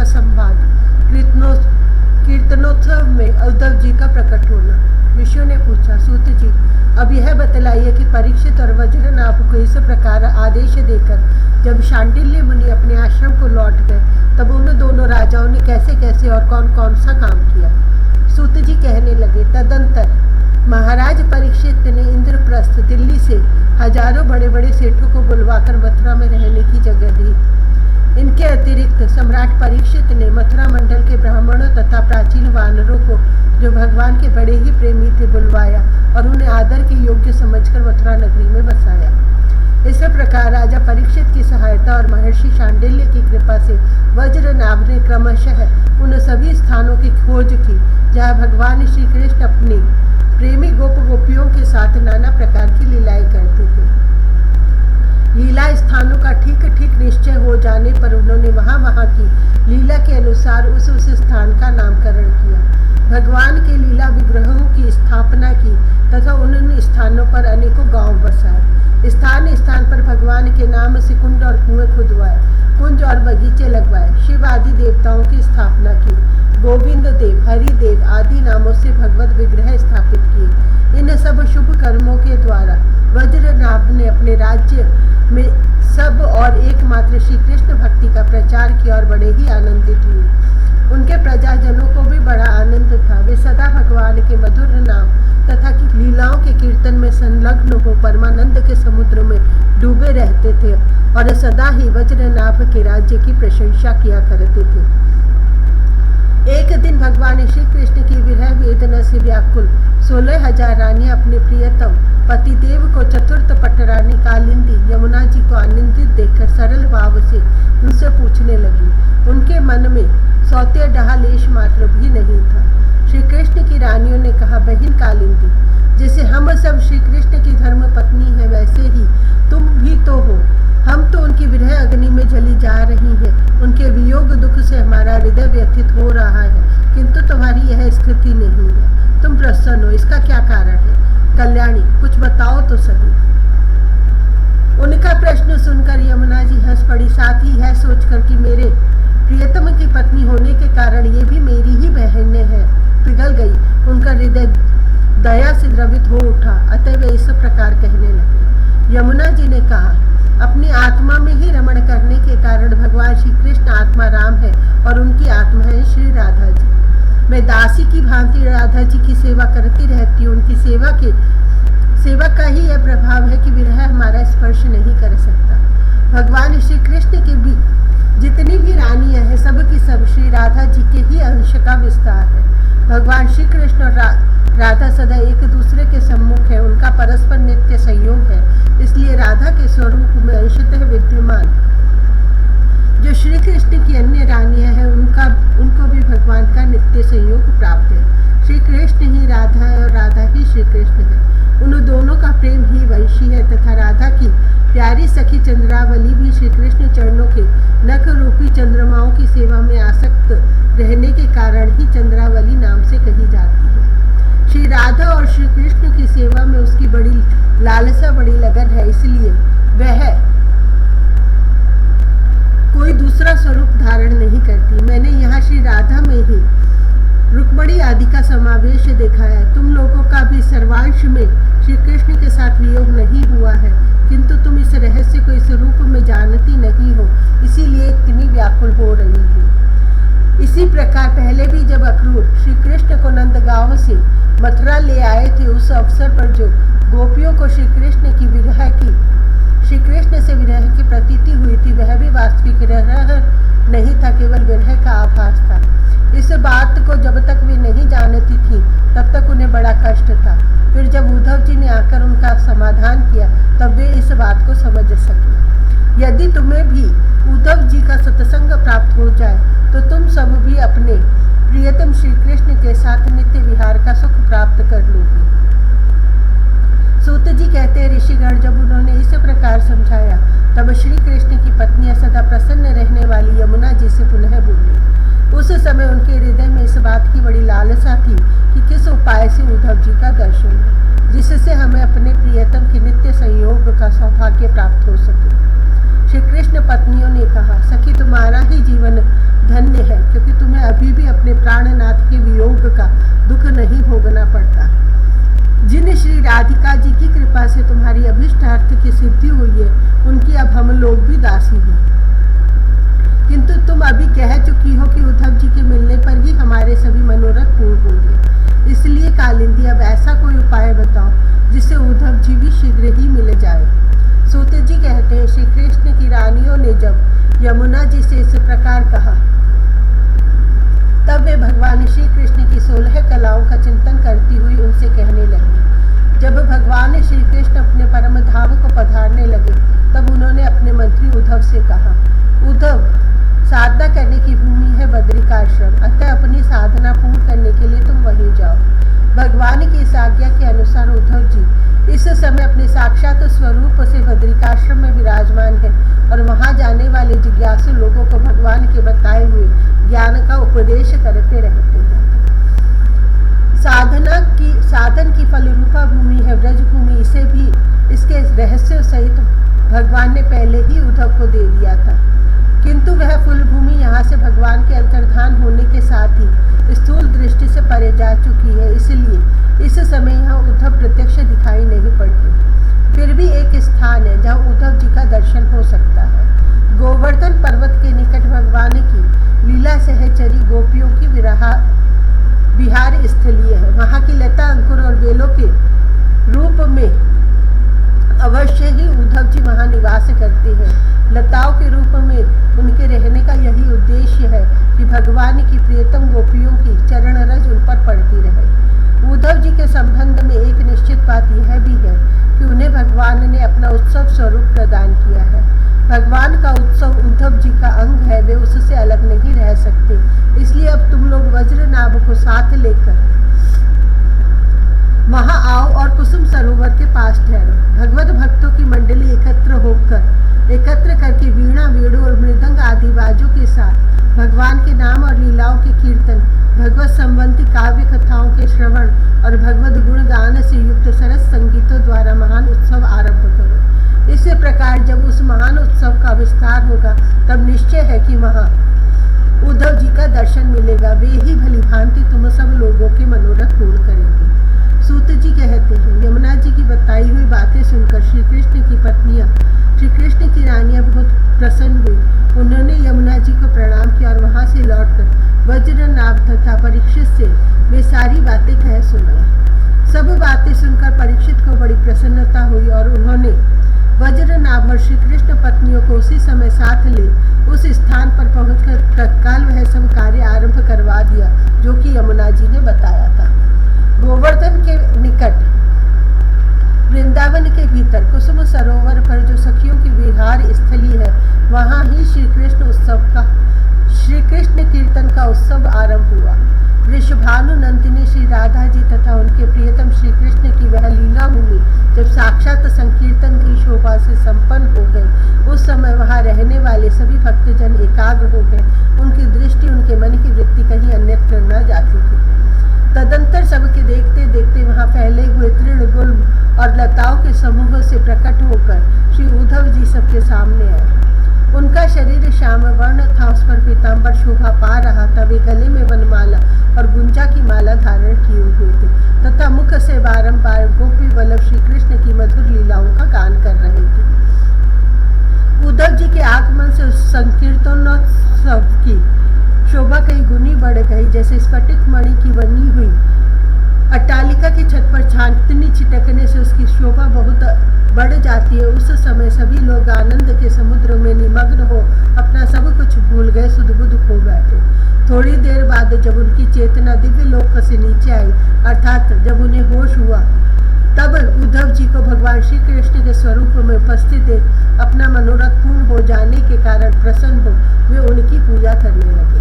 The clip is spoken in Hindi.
का संवाद, कीर्तनोत्सव में उद्धव जी का प्रकट होना। ऋषियों ने पूछा, सूत जी अब यह बतलाइए कि परीक्षित और वज्रनाभ को इस प्रकार आदेश देकर जब शांडिल्य मुनि अपने आश्रम को लौट गए तब उन दोनों राजाओं ने कैसे कैसे और कौन कौन सा काम किया। सूत जी कहने लगे, तदंतर महाराज परीक्षित ने इंद्रप्रस्थ दिल्ली से हजारों बड़े बड़े सेठों को बुलवाकर मथुरा में रहने की जगह दी। इनके अतिरिक्त सम्राट परीक्षित ने मथुरा मंडल के ब्राह्मणों तथा प्राचीन वानरों को जो भगवान के बड़े ही प्रेमी थे बुलवाया और उन्हें आदर के योग्य समझकर मथुरा नगरी में बसाया। इस प्रकार राजा परीक्षित की सहायता और महर्षि शांडिल्य की कृपा से वज्रनाभ ने क्रमशः उन सभी स्थानों की खोज की जहाँ भगवान श्री कृष्ण अपने प्रेमी गोप गोपियों के साथ नाना प्रकार की लीलाएं करते थे। लीला स्थानों का ठीक ठीक निश्चय हो जाने पर उन्होंने वहाँ की लीला के अनुसार उस स्थान का नामकरण किया। भगवान के लीला विग्रहों की स्थापना की तथा उन स्थानों पर अनेकों गांव बसाए। स्थान स्थान पर भगवान के नाम से कुंड और कुएं खुदवाए, कुंज और बगीचे लगवाए। शिव आदि देवताओं की स्थापना की। गोविंद देव, हरिदेव आदि नामों से भगवत विग्रह स्थापित किए। इन सब शुभ कर्मों के द्वारा वज्रनाभ ने अपने राज्य में सब और एकमात्र श्री कृष्ण भक्ति का प्रचार किया और बड़े ही आनंदित हुए। उनके प्रजाजनों को भी बड़ा आनंद था। वे सदा भगवान के मधुर नाम तथा की लीलाओं के कीर्तन में संलग्न हो परमानंद के समुद्र में डूबे रहते थे और सदा ही वज्रनाभ के राज्य की प्रशंसा किया करते थे। एक दिन भगवान श्री कृष्ण की विरह वेदना से व्याकुल 16,000 रानियां अपने प्रियतम पतिदेव को चतुर्थ पटरानी कालिंदी यमुना जी को आनंदित देखकर सरल भाव से उनसे पूछने लगी। उनके मन में सौते डहा लेश मात्र भी नहीं था। श्री कृष्ण की रानियों ने कहा, बहिन कालिंदी, जैसे हम सब श्री कृष्ण की धर्म पत्नी है वैसे ही तुम भी तो हो। हम तो उनकी विरह अग्नि में जली जा रही हैं। उनके वियोग दुख से हमारा हृदय व्यथित हो रहा है, किंतु तुम्हारी यह स्थिति नहीं है। तुम प्रसन्न हो, इसका क्या कारण है? कल्याणी, कुछ बताओ तो सही। उनका प्रश्न सुनकर यमुना जी हंस पड़ी, साथ ही यह सोचकर कि मेरे प्रियतम की पत्नी होने के कारण ये भी मेरी ही बहनें हैं, पिघल गई। उनका हृदय दया से द्रवित हो उठा, अतः वे इस प्रकार कहने लगे। यमुना जी ने कहा, अपनी आत्मा में ही रमण करने के कारण भगवान श्री कृष्ण आत्मा राम है और उनकी आत्मा है श्री राधा जी। मैं दासी की भांति राधा जी की सेवा करती रहती हूँ। उनकी सेवा का ही यह प्रभाव है कि विरह हमारा स्पर्श नहीं कर सकता। भगवान श्री कृष्ण की भी जितनी भी रानियां हैं सब की सब श्री राधा जी के ही अंश का विस्तार है। भगवान श्री कृष्ण और राधा सदा एक दूसरे के सम्मुख है। उनका परस्पर नित्य संयोग है। इसलिए राधा के स्वरूप में अंशतः विद्यमान जो श्री कृष्ण की अन्य रानियां हैं उनको भी भगवान का नित्य संयोग प्राप्त है। श्री कृष्ण ही राधा है और राधा ही श्री कृष्ण है। उन दोनों का प्रेम ही वंशी है तथा राधा की प्यारी सखी चंद्रावली भी श्री कृष्ण चरणों के नख रूपी चंद्रमाओं की सेवा में आसक्त रहने के कारण ही चंद्रावली नाम से कही जाती है। श्री राधा और श्री कृष्ण की सेवा में उसकी बड़ी लालसा, बड़ी लगन है। इसलिए वह कोई दूसरा स्वरूप धारण नहीं करती। मैंने यहाँ श्री राधा में ही रुक्मणी आदि का समावेश देखा है। तुम लोगों का भी सर्वांश में श्री कृष्ण के साथ वियोग नहीं हुआ है, किंतु तुम इस रहस्य को इस रूप में जानती नहीं हो, इसीलिए इतनी व्याकुल हो रही हो। इसी प्रकार पहले भी जब अक्रूर श्री कृष्ण को नंदगांव से मथुरा ले आए थे, उस अवसर पर जो गोपियों को श्री कृष्ण से विरह की प्रतीति हुई थी वह भी वास्तविक विरह नहीं था, केवल विरह का आभास था। इस बात को जब तक वे नहीं जानती थी तब तक उन्हें बड़ा कष्ट था। फिर जब उद्धव जी ने आकर उनका समाधान किया तब वे इस बात को समझ सके। यदि तुम्हें भी उद्धव जी का सत्संग प्राप्त हो जाए तो तुम सब भी अपने प्रियतम श्री कृष्ण के साथ नित्य विहार का सुख प्राप्त कर लोगे। सूत जी कहते हैं, ऋषिगण जब उन्होंने इस प्रकार समझाया तब श्री कृष्ण की पत्नियां सदा प्रसन्न रहने वाली यमुना जी से पुनः बोली। उस समय उनके हृदय में इस बात की बड़ी लालसा थी कि किस उपाय से उद्धव जी का दर्शन हो, जिससे हमें अपने प्रियतम के नित्य संयोग का सौभाग्य प्राप्त हो सके। श्री कृष्ण पत्नियों ने कहा, सखी तुम्हारा ही जीवन धन्य है, क्योंकि तुम्हें अभी भी अपने प्राणनाथ के वियोग का दुख नहीं भोगना पड़ता। जिन श्री राधिका जी की कृपा से तुम्हारी अभिष्टार्थ की सिद्धि हुई है, उनकी अब हम लोग भी दासी हैं। किंतु तुम अभी कह चुकी हो कि उद्धव जी के मिलने पर ही हमारे सभी मनोरथ पूर्ण होंगे। इसलिए कालिंदी, अब ऐसा कोई उपाय बताओ जिससे उद्धव जी भी शीघ्र ही मिल जाए। सूत जी कहते हैं, श्री कृष्ण की रानियों ने जब यमुना जी से इस प्रकार कहा, तब वे भगवान श्री कृष्ण की 16 कलाओं का चिंतन करती हुई उनसे कहने लगी। जब भगवान श्री कृष्ण अपने परम धाम को पधारने लगे, तब उन्होंने अपने मंत्री उद्धव से कहा, उद्धव, साधना करने की भूमि है बद्रिकाश्रम, अतः अपनी साधना पूर्ण करने के लिए तुम वहीं जाओ। भगवान की इस आज्ञा के अनुसार उद्धव जी इस समय अपने साक्षात स्वरूप से बद्रिकाश्रम में विराजमान है और वहां जाने वाले जिज्ञासु लोगों को भगवान के बताए हुए ज्ञान का उपदेश करते रहते हैं। साधन की फलरूपा भूमि है ब्रज भूमि। इसे भी इसके रहस्य सहित भगवान ने पहले ही उद्धव को दे दिया था, किंतु वह फूल भूमि यहाँ से भगवान के अंतर्धान होने के साथ ही स्थूल दृष्टि से परे जा चुकी है, इसलिए इस समय यहाँ उद्धव प्रत्यक्ष दिखाई नहीं पड़ती। फिर भी एक स्थान है जहाँ उद्धव जी का दर्शन हो सकता है। गोवर्धन पर्वत के निकट भगवान की लीला सहचरी गोपियों की विहार स्थलीय है। वहाँ की लता, अंकुर और बेलों के रूप में अवश्य ही उद्धव जी वहाँ निवास करते हैं। लताओं के रूप में उनके रहने का यही उद्देश्य है कि भगवान की प्रियतम गोपियों की चरण रज उन पर पड़ती रहे। उद्धव जी के संबंध में एक निश्चित बात यह भी है कि उन्हें भगवान ने अपना उत्सव स्वरूप प्रदान किया है। भगवान का उत्सव उद्धव जी का अंग है, वे उससे अलग नहीं रह सकते। इसलिए अब तुम लोग वज्रनाभ को साथ लेकर वहां आओ और कुसुम सरोवर के पास ठहरो। भगवत भक्तों की मंडली एकत्र करके वीणा, वेणु और मृदंग आदि बाजों के साथ भगवान के नाम और लीलाओं के कीर्तन, भगवत संबंधी काव्य कथाओं के श्रवण और भगवत गुण गान से युक्त सरस संगीतों द्वारा महान उत्सव आरंभ करो। इस प्रकार जब उस महान उत्सव का विस्तार होगा, तब निश्चय है कि वहाँ उद्धव जी का दर्शन मिलेगा। वे ही भली भांति तुम सब लोगों के मनोरथ पूर्ण करेंगे। सूत जी कहते हैं, यमुना जी की बताई हुई बातें सुनकर श्री कृष्ण की पत्नियां, श्री कृष्ण की रानियां बहुत प्रसन्न हुई। उन्होंने यमुना जी को प्रणाम किया और वहां से लौटकर वज्रनाभ तथा परीक्षित से वे सारी बातें कह सुनाई। सब बातें सुनकर परीक्षित को बड़ी प्रसन्नता हुई और उन्होंने वज्रनाभ और श्री कृष्ण पत्नियों को उसी समय साथ ले उस स्थान पर पहुंचकर तत्काल वह सब कार्य आरंभ करवा दिया जो कि यमुना जी ने बताया था। गोवर्धन के निकट वृंदावन के भीतर कुसुम सरोवर पर जो सखियों की विहार स्थली है, वहां ही श्री कृष्ण कीर्तन का उत्सव आरंभ हुआ। वृषभानु नंदिनी श्री राधा जी तथा उनके प्रियतम श्री कृष्ण की वह लीला भूमि जब साक्षात संकीर्तन की शोभा से संपन्न हो गई, उस समय वहां रहने वाले सभी भक्तजन एकाग्र हो गए। उनकी दृष्टि, उनके मन की वृत्ति कहीं अन्यत्र न जाती थी। तदंतर सबके देखते देखते वहां फैले हुए तृणगुल्म और लताओं के समूह से प्रकट होकर श्री उद्धव जी सबके सामने आए। उनका शरीर श्याम वर्ण था, उस पर पीताम्बर शोभा पा रहा था। वे गले में वनमाला और गुंजा की माला धारण किए हुए थे तथा मुख से बारंबार गोपी वल्लभ श्री कृष्ण की मधुर लीलाओं का गान कर रहे थे। उद्धव जी के आगमन से उस संकीर्तनोत्सव की शोभा कई गुनी बढ़ गई, जैसे स्फटिक मणि की बनी हुई अट्टालिका की छत पर चांदनी छिटकने से उसकी शोभा बहुत बढ़ जाती है। उस समय सभी लोग आनंद के समुद्र में निमग्न हो अपना सब कुछ भूल गए, सुध-बुध खो बैठे। थोड़ी देर बाद जब उनकी चेतना दिव्य लोक से नीचे आई, अर्थात जब उन्हें होश हुआ, तब उद्धव जी को भगवान श्री कृष्ण के स्वरूप में उपस्थित देख अपना मनोरथ पूर्ण हो जाने के कारण प्रसन्न हो वे उनकी पूजा करने लगे।